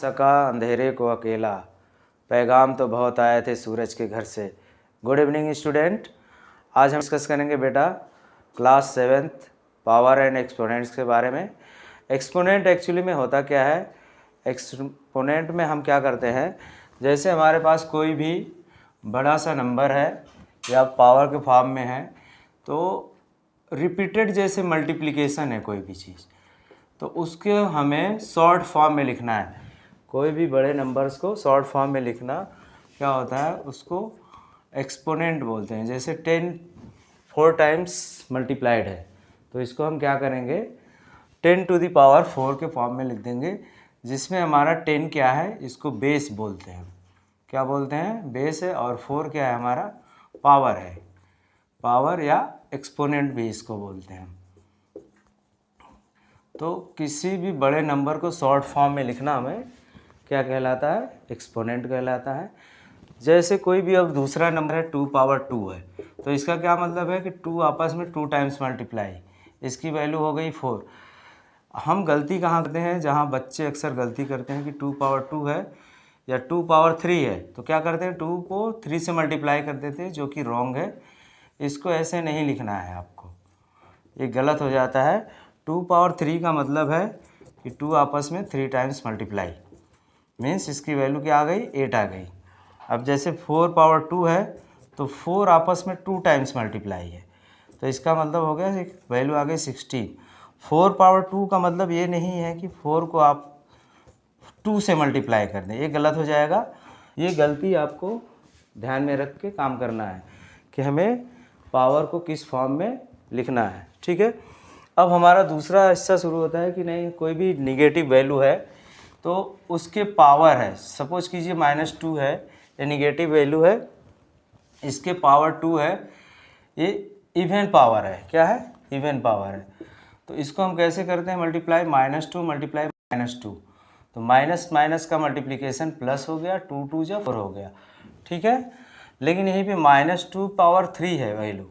सका अंधेरे को अकेला, पैगाम तो बहुत आए थे सूरज के घर से। Good evening student. आज हम डिस्कस करेंगे बेटा class 7th power and exponents के बारे में। एक्सपोनेंट एक्चुअली में होता क्या है? एक्सपोनेंट में हम क्या करते हैं, जैसे हमारे पास कोई भी बड़ा सा नंबर है या पावर के फॉर्म में है, तो रिपीटेड जैसे मल्टीप्लिकेशन है कोई भी चीज़, तो उसके हमें शॉर्ट फॉर्म में लिखना है। कोई भी बड़े नंबर्स को शॉर्ट फॉर्म में लिखना क्या होता है, उसको एक्सपोनेंट बोलते हैं। जैसे 10 4 टाइम्स मल्टीप्लाइड है, तो इसको हम क्या करेंगे, 10 to the power 4 के फॉर्म में लिख देंगे, जिसमें हमारा 10 क्या है, इसको बेस बोलते हैं। क्या बोलते हैं? बेस है। और 4 क्या है, हमारा पावर है। पावर या एक्सपोनेंट भी इसको बोलते हैं। तो किसी भी बड़े नंबर को शॉर्ट फॉर्म में लिखना हमें क्या कहलाता है? एक्सपोनेंट कहलाता है। जैसे कोई भी अब दूसरा नंबर है 2 पावर 2 है, तो इसका क्या मतलब है कि 2 आपस में 2 टाइम्स मल्टीप्लाई, इसकी वैल्यू हो गई 4। हम गलती कहाँ करते हैं, जहाँ बच्चे अक्सर गलती करते हैं कि 2 पावर 2 है या 2 पावर 3 है, तो क्या करते हैं, 2 को 3 से मल्टीप्लाई कर देते हैं, जो कि रॉन्ग है। इसको ऐसे नहीं लिखना है आपको, ये गलत हो जाता है। 2 पावर 3 का मतलब है कि 2 आपस में 3 टाइम्स मल्टीप्लाई, मीन्स इसकी वैल्यू क्या आ गई, 8 आ गई। अब जैसे 4 पावर 2 है, तो 4 आपस में 2 टाइम्स मल्टीप्लाई है, तो इसका मतलब हो गया वैल्यू आ गई 16। 4 पावर 2 का मतलब ये नहीं है कि 4 को आप 2 से मल्टीप्लाई कर दें, ये गलत हो जाएगा। ये गलती आपको ध्यान में रख के काम करना है कि हमें पावर को किस फॉर्म में लिखना है, ठीक है। अब हमारा दूसरा हिस्सा शुरू होता है कि नहीं, कोई भी निगेटिव वैल्यू है तो उसके पावर है। सपोज कीजिए -2 है, ये निगेटिव वैल्यू है, इसके पावर 2 है, ये इवन पावर है। क्या है? इवन पावर है। तो इसको हम कैसे करते हैं, मल्टीप्लाई, -2 मल्टीप्लाई -2, तो माइनस माइनस का मल्टीप्लिकेशन प्लस हो गया, 2 2 जा 4 हो गया, ठीक है। लेकिन यहीं पे -2 पावर 3 है वैल्यू,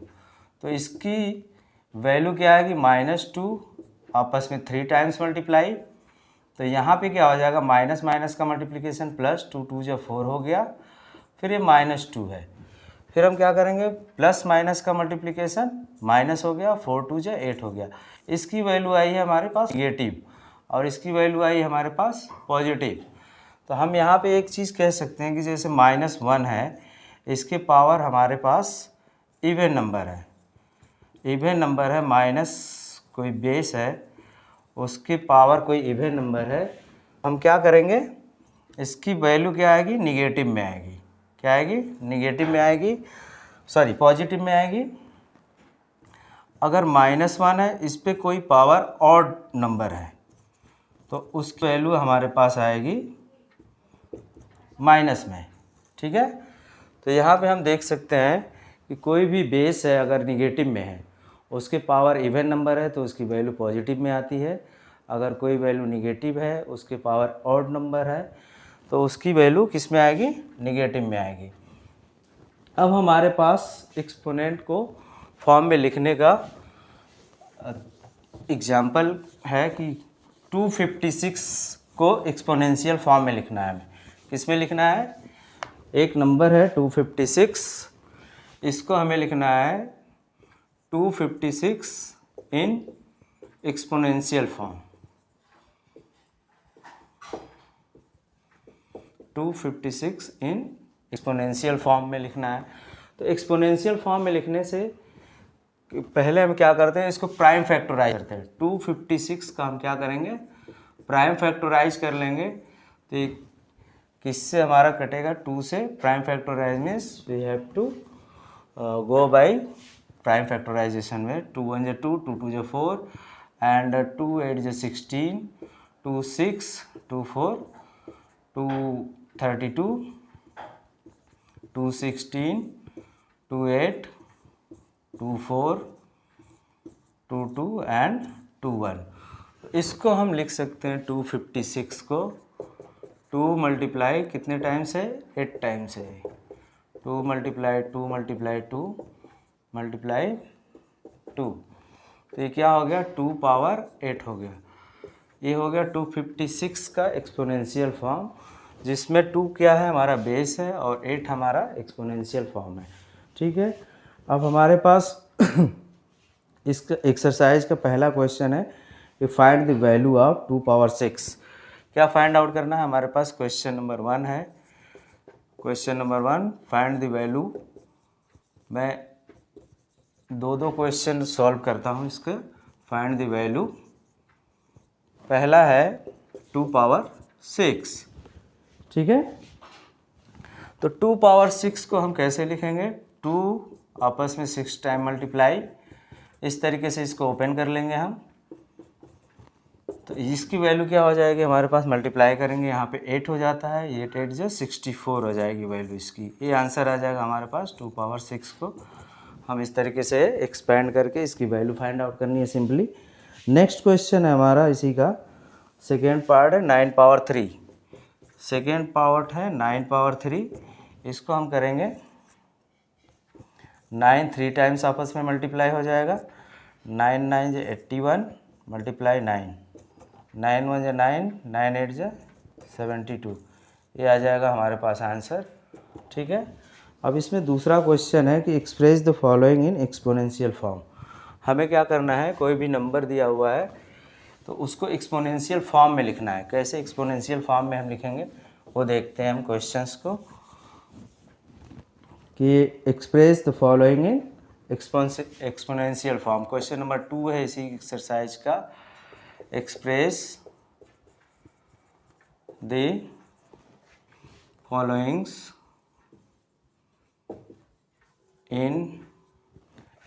तो इसकी वैल्यू क्या है कि -2 आपस में 3 टाइम्स मल्टीप्लाई, तो यहाँ पे क्या हो जाएगा, माइनस माइनस का मल्टीप्लिकेशन प्लस, 2 2 जा 4 हो गया, फिर ये -2 है। फिर हम क्या करेंगे, प्लस माइनस का मल्टीप्लिकेशन माइनस हो गया, 4 2 जा 8 हो गया। इसकी वैल्यू आई है हमारे पास नेगेटिव और इसकी वैल्यू आई हमारे पास पॉजिटिव। तो हम यहाँ पे एक चीज़ कह सकते हैं कि जैसे -1 है, इसके पावर हमारे पास इवन नंबर है। इवन नंबर है, माइनस कोई बेस है, उसके पावर कोई इवन नंबर है। हम क्या करेंगे, इसकी वैल्यू क्या आएगी, निगेटिव में आएगी। क्या आएगी? निगेटिव में आएगी, सॉरी पॉजिटिव में आएगी। अगर -1 है, इस पर कोई पावर ऑड नंबर है, तो उसकी वैल्यू हमारे पास आएगी माइनस में, ठीक है। तो यहाँ पे हम देख सकते हैं कि कोई भी बेस है अगर निगेटिव में है, उसके पावर इवन नंबर है तो उसकी वैल्यू पॉजिटिव में आती है। अगर कोई वैल्यू निगेटिव है, उसके पावर ऑड नंबर है, तो उसकी वैल्यू किस में आएगी, निगेटिव में आएगी। अब हमारे पास एक्सपोनेंट को फॉर्म में लिखने का एग्जाम्पल है कि 256 को एक्सपोनेंशियल फॉर्म में लिखना है हमें। किस में लिखना है? एक नंबर है 256, इसको हमें लिखना है 256 in exponential form. 256 in exponential form में लिखना है। तो एक्सपोनेंशियल फॉर्म में लिखने से पहले हम क्या करते हैं, इसको प्राइम फैक्टराइज करते हैं। 256 का हम क्या करेंगे, प्राइम फैक्टराइज कर लेंगे, तो किससे हमारा कटेगा, 2 से। Prime factorise means we have to go by prime factorisation में। 2 1 जा 2, 2 2 जा 4 एंड 2 8 जा 16, 2 6, 2 4, 2 32, 2 16, 2 8, 2 4, 2 2 एंड 2 1। इसको हम लिख सकते हैं 256 को 2 मल्टीप्लाई कितने टाइम्स है, 8 टाइम्स है। 2 मल्टीप्लाई 2 मल्टीप्लाई 2 मल्टीप्लाई 2, तो ये क्या हो गया, 2 पावर 8 हो गया। ये हो गया 256 का एक्सपोनेंशियल फॉर्म, जिसमें 2 क्या है हमारा बेस है और 8 हमारा एक्सपोनेंशियल फॉर्म है। ठीक है, अब हमारे पास इस एक्सरसाइज का पहला क्वेश्चन है कि find the value of 2 power 6। क्या फाइंड आउट करना है हमारे पास? क्वेश्चन नंबर 1 है। Question number 1 find the value. मैं दो क्वेश्चन सॉल्व करता हूँ इसका। फाइंड द वैल्यू पहला है 2 पावर 6। ठीक है, तो 2 पावर 6 को हम कैसे लिखेंगे? 2 आपस में 6 टाइम मल्टीप्लाई, इस तरीके से इसको ओपन कर लेंगे हम। तो इसकी वैल्यू क्या हो जाएगी हमारे पास? मल्टीप्लाई करेंगे, यहाँ पे 8 हो जाता है, 8 8 जो 64 हो जाएगी वैल्यू इसकी। ये आंसर आ जाएगा हमारे पास 2 पावर 6 को। हम इस तरीके से एक्सपेंड करके इसकी वैल्यू फाइंड आउट करनी है सिंपली। नेक्स्ट क्वेश्चन है हमारा इसी का सेकेंड पार्ट है 9 पावर 3। सेकेंड पार्ट है 9 पावर 3। इसको हम करेंगे 9 3 टाइम्स आपस में मल्टीप्लाई हो जाएगा। 9 9 जो 81 मल्टीप्लाई 9, 9 1 जो 9, 9 8 जो 72। ये आ जाएगा हमारे पास आंसर। ठीक है, अब इसमें दूसरा क्वेश्चन है कि express the following in exponential form. हमें क्या करना है? कोई भी नंबर दिया हुआ है तो उसको एक्सपोनेंशियल फॉर्म में लिखना है। कैसे एक्सपोनेंशियल फॉर्म में हम लिखेंगे वो देखते हैं हम क्वेश्चंस को, कि express the following in exponential form. Question number 2 है इसी एक्सरसाइज का। Express the followings in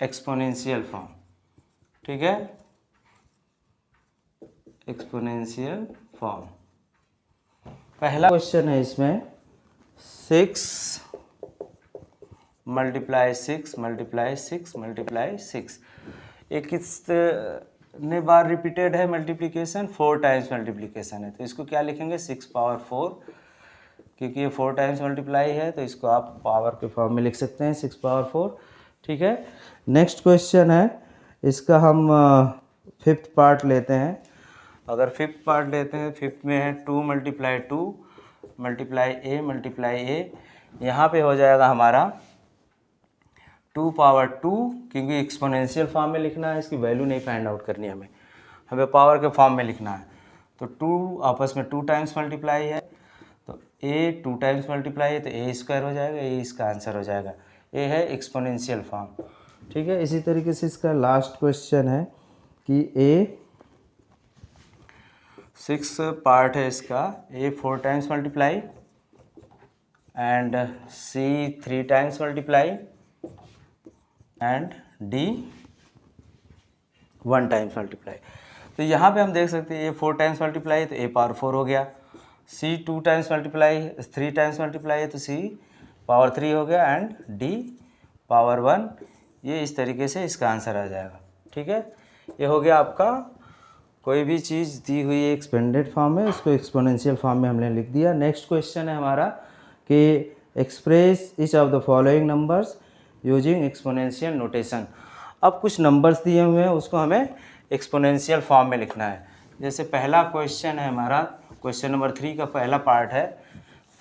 exponential form. ठीक है, एक्सपोनेंशियल फॉर्म। पहला क्वेश्चन है इसमें 6 मल्टीप्लाई 6 मल्टीप्लाई 6 मल्टीप्लाई 6। ये कितने बार रिपीटेड है मल्टीप्लिकेशन? 4 टाइम्स मल्टीप्लिकेशन है। तो इसको क्या लिखेंगे? 6 पावर 4, क्योंकि ये 4 टाइम्स मल्टीप्लाई है तो इसको आप पावर के फॉर्म में लिख सकते हैं 6 पावर 4। ठीक है, नेक्स्ट क्वेश्चन है इसका हम 5th पार्ट लेते हैं। अगर 5th पार्ट लेते हैं, 5th में है 2 मल्टीप्लाई 2 मल्टीप्लाई ए मल्टीप्लाई ए। यहाँ पे हो जाएगा हमारा 2 पावर 2, क्योंकि एक्सपोनेंशियल फॉर्म में लिखना है, इसकी वैल्यू नहीं फाइंड आउट करनी है हमें पावर के फॉर्म में लिखना है। तो 2 आपस में 2 टाइम्स मल्टीप्लाई है, तो ए 2 टाइम्स मल्टीप्लाई है तो ए स्क्वायर हो जाएगा, ये इसका आंसर हो जाएगा। ये है एक्सपोनेंशियल फॉर्म। ठीक है, इसी तरीके से इसका लास्ट क्वेश्चन है कि ए 6 पार्ट है इसका। A 4 times multiply and C 3 times multiply and D 1 times multiply. तो यहाँ पे हम देख सकते हैं ए 4 टाइम्स मल्टीप्लाई है तो ए पावर 4 हो गया, सी 2 टाइम्स मल्टीप्लाई 3 टाइम्स मल्टीप्लाई है तो सी पावर 3 हो गया एंड डी पावर 1। ये इस तरीके से इसका आंसर आ जाएगा। ठीक है, ये हो गया आपका। कोई भी चीज़ दी हुई है एक्सपेंडेड फॉर्म में, उसको एक्सपोनेंशियल फॉर्म में हमने लिख दिया। नेक्स्ट क्वेश्चन है हमारा कि express each of the following numbers using exponential notation. अब कुछ नंबर्स दिए हुए हैं, उसको हमें एक्सपोनेंशियल फॉर्म में लिखना है। जैसे पहला क्वेश्चन है हमारा, क्वेश्चन नंबर 3 का पहला पार्ट है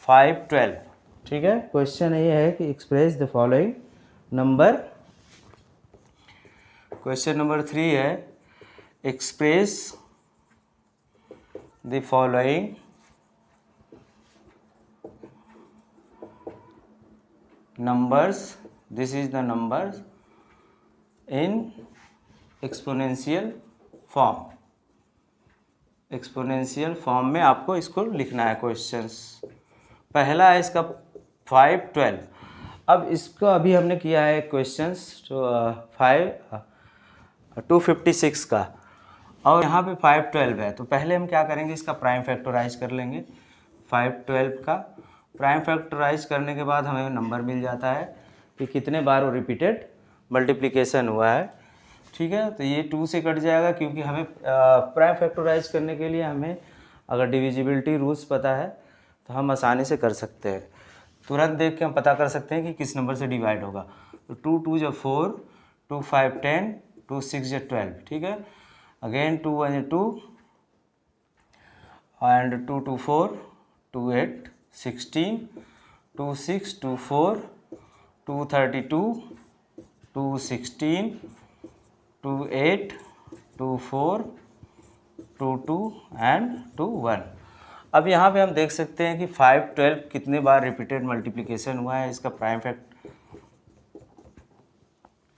5 12। ठीक है, क्वेश्चन ये है कि express the following number. Question number 3 है express the following numbers, this is the numbers in exponential form। Exponential form में आपको इसको लिखना है क्वेश्चंस। पहला है इसका 5 12। अब इसको अभी हमने किया है क्वेश्चंस 256 का, और यहाँ पे 5 12 है। तो पहले हम क्या करेंगे, इसका प्राइम फैक्टराइज कर लेंगे। 5 12 का प्राइम फैक्टराइज करने के बाद हमें नंबर मिल जाता है कि कितने बार वो रिपीटेड मल्टीप्लिकेशन हुआ है। ठीक है, तो ये 2 से कट जाएगा, क्योंकि हमें प्राइम फैक्टराइज करने के लिए हमें अगर डिविजिबिलिटी रूल्स पता है तो हम आसानी से कर सकते हैं। तुरंत देख के हम पता कर सकते हैं कि किस नंबर से डिवाइड होगा। तो 2 2 जो 4, 2 5 10, 2 6 जो 12। ठीक है, अगेन 2 1 2, and 2 2 4 2 8 16 2 6 2 4 2 32 2 16 2 8 2 4 2 2 एंड 2 1। अब यहाँ पे हम देख सकते हैं कि 5 12 कितने बार रिपीटेड मल्टीप्लिकेशन हुआ है, इसका प्राइम फैक्ट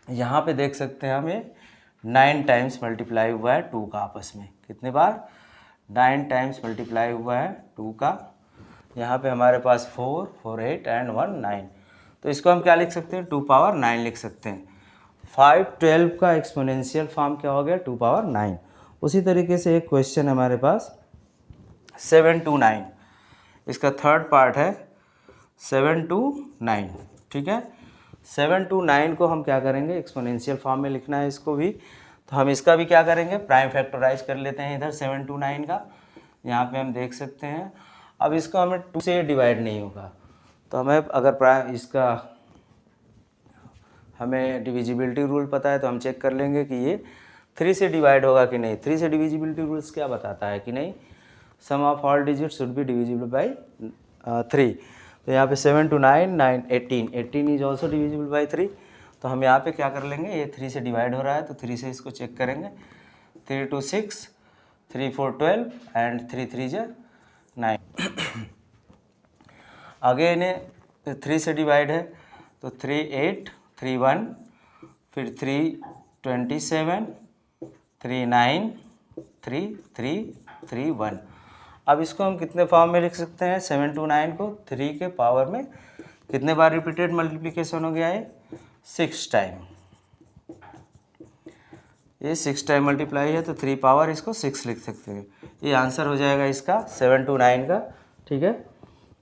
यहाँ पे देख सकते हैं हमें 9 टाइम्स मल्टीप्लाई हुआ है 2 का आपस में। कितने बार? 9 टाइम्स मल्टीप्लाई हुआ है 2 का। यहाँ पे हमारे पास 4 4 8 एंड 1 9, तो इसको हम क्या लिख सकते हैं? 2 पावर 9 लिख सकते हैं। 5 12 का एक्सपोनेंशियल फॉर्म क्या हो गया? 2 पावर 9। उसी तरीके से एक क्वेश्चन हमारे पास 7 to 9, इसका थर्ड पार्ट है 7 to 9। ठीक है, 7 to 9 को हम क्या करेंगे? एक्सपोनेंशियल फॉर्म में लिखना है इसको भी, तो हम इसका भी क्या करेंगे? प्राइम फैक्टराइज कर लेते हैं इधर 7 to 9 का। यहाँ पे हम देख सकते हैं, अब इसको हमें 2 से डिवाइड नहीं होगा, तो हमें अगर इसका हमें डिविजिबिलिटी रूल पता है तो हम चेक कर लेंगे कि ये 3 से डिवाइड होगा कि नहीं। 3 से डिविजिबिलिटी रूल्स क्या बताता है कि नहीं, sum of all digit should be divisible by 3। तो यहाँ पे 7 to 9 9 18 18 is also divisible by 3। तो हम यहाँ पे क्या कर लेंगे, ये 3 से डिवाइड हो रहा है तो 3 से इसको चेक करेंगे। 3 2 6 3 4 12 एंड 3 3 जा 9। आगे इन्हें 3 से डिवाइड है तो 3 8 3 1, फिर 3 27 3 9 3 3 3 1। अब इसको हम कितने फॉर्म में लिख सकते हैं? 7 to 9 को 3 के पावर में कितने बार रिपीटेड मल्टीप्लिकेशन हो गया है? 6 टाइम। ये 6 टाइम मल्टीप्लाई है तो 3 पावर इसको 6 लिख सकते हैं। ये आंसर हो जाएगा इसका 7 to 9 का। ठीक है,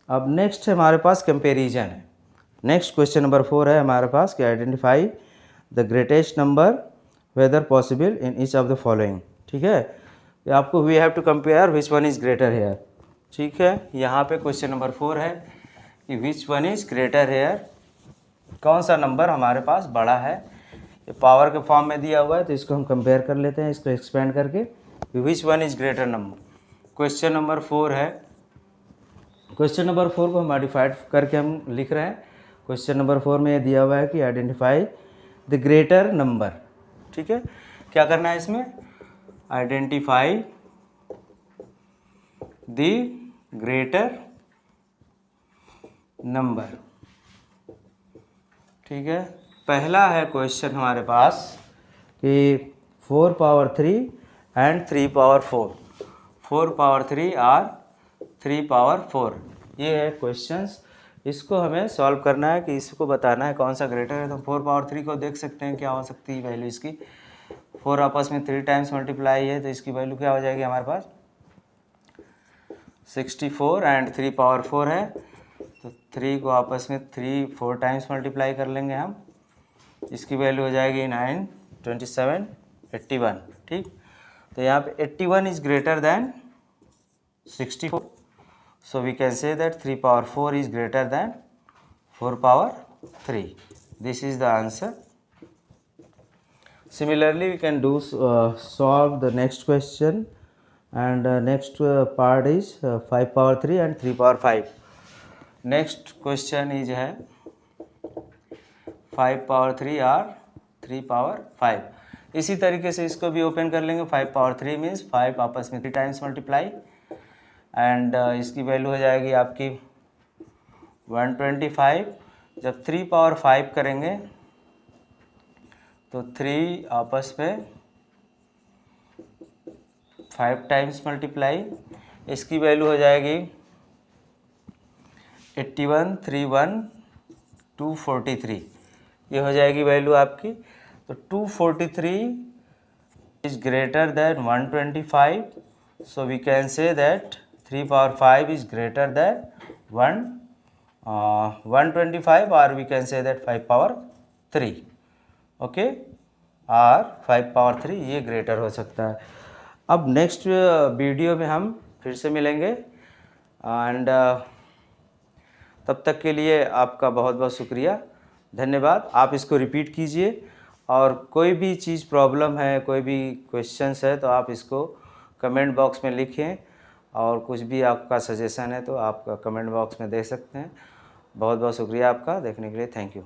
अब नेक्स्ट हमारे पास कंपेरिजन है। नेक्स्ट क्वेश्चन नंबर 4 है हमारे पास कि identify the greatest number whether possible in each of the following. ठीक है, आपको we have to compare which one is greater here. ठीक है, यहाँ पे क्वेश्चन नंबर 4 है कि which one is greater here, कौन सा नंबर हमारे पास बड़ा है। ये पावर के फॉर्म में दिया हुआ है तो इसको हम कंपेयर कर लेते हैं, इसको एक्सपेंड करके विच one is greater number. Question number 4 है, क्वेश्चन नंबर 4 को हम मॉडिफाइड करके हम लिख रहे हैं। क्वेश्चन नंबर 4 में ये दिया हुआ है कि आइडेंटिफाई द ग्रेटर नंबर। ठीक है, क्या करना है इसमें? Identify the greater number. ठीक है, पहला है क्वेश्चन हमारे पास कि 4 पावर 3 एंड 3 पावर 4, 4 पावर 3 और 3 पावर 4, ये है क्वेश्चंस। इसको हमें सॉल्व करना है कि इसको बताना है कौन सा ग्रेटर है। तो 4 पावर 3 को देख सकते हैं क्या हो सकती है वैल्यू इसकी। 4 आपस में 3 टाइम्स मल्टीप्लाई है तो इसकी वैल्यू क्या हो जाएगी हमारे पास? 64 एंड 3 पावर 4 है तो 3 को आपस में 3 4 टाइम्स मल्टीप्लाई कर लेंगे हम, इसकी वैल्यू हो जाएगी 9 27 81। ठीक, तो यहाँ पे 81 is greater then 64, so we can say that 3 power 4 is greater than 4 power 3. This is the answer. Similarly, we can do solve the next question, and next part is 5 power 3 and 3 power 5. Next question is है 5 power 3 और 3 power 5। इसी तरीके से इसको भी open कर लेंगे। 5 power 3 means 5 आपस में 3 टाइम्स मल्टीप्लाई एंड इसकी वैल्यू हो जाएगी आपकी 125। जब 3 पावर 5 करेंगे तो 3 आपस में 5 टाइम्स मल्टीप्लाई, इसकी वैल्यू हो जाएगी 81 31 243, ये हो जाएगी वैल्यू आपकी। तो 243 is greater than 125, so we can say that 3 power 5 is greater than 125, or we can say that 5 power 3, okay, और 5 पावर 3 ये ग्रेटर हो सकता है। अब नेक्स्ट वीडियो में हम फिर से मिलेंगे एंड तब तक के लिए आपका बहुत बहुत शुक्रिया, धन्यवाद। आप इसको रिपीट कीजिए और कोई भी चीज़ प्रॉब्लम है, कोई भी क्वेश्चंस है तो आप इसको कमेंट बॉक्स में लिखें और कुछ भी आपका सजेशन है तो आप कमेंट बॉक्स में दे सकते हैं। बहुत बहुत शुक्रिया आपका देखने के लिए, थैंक यू।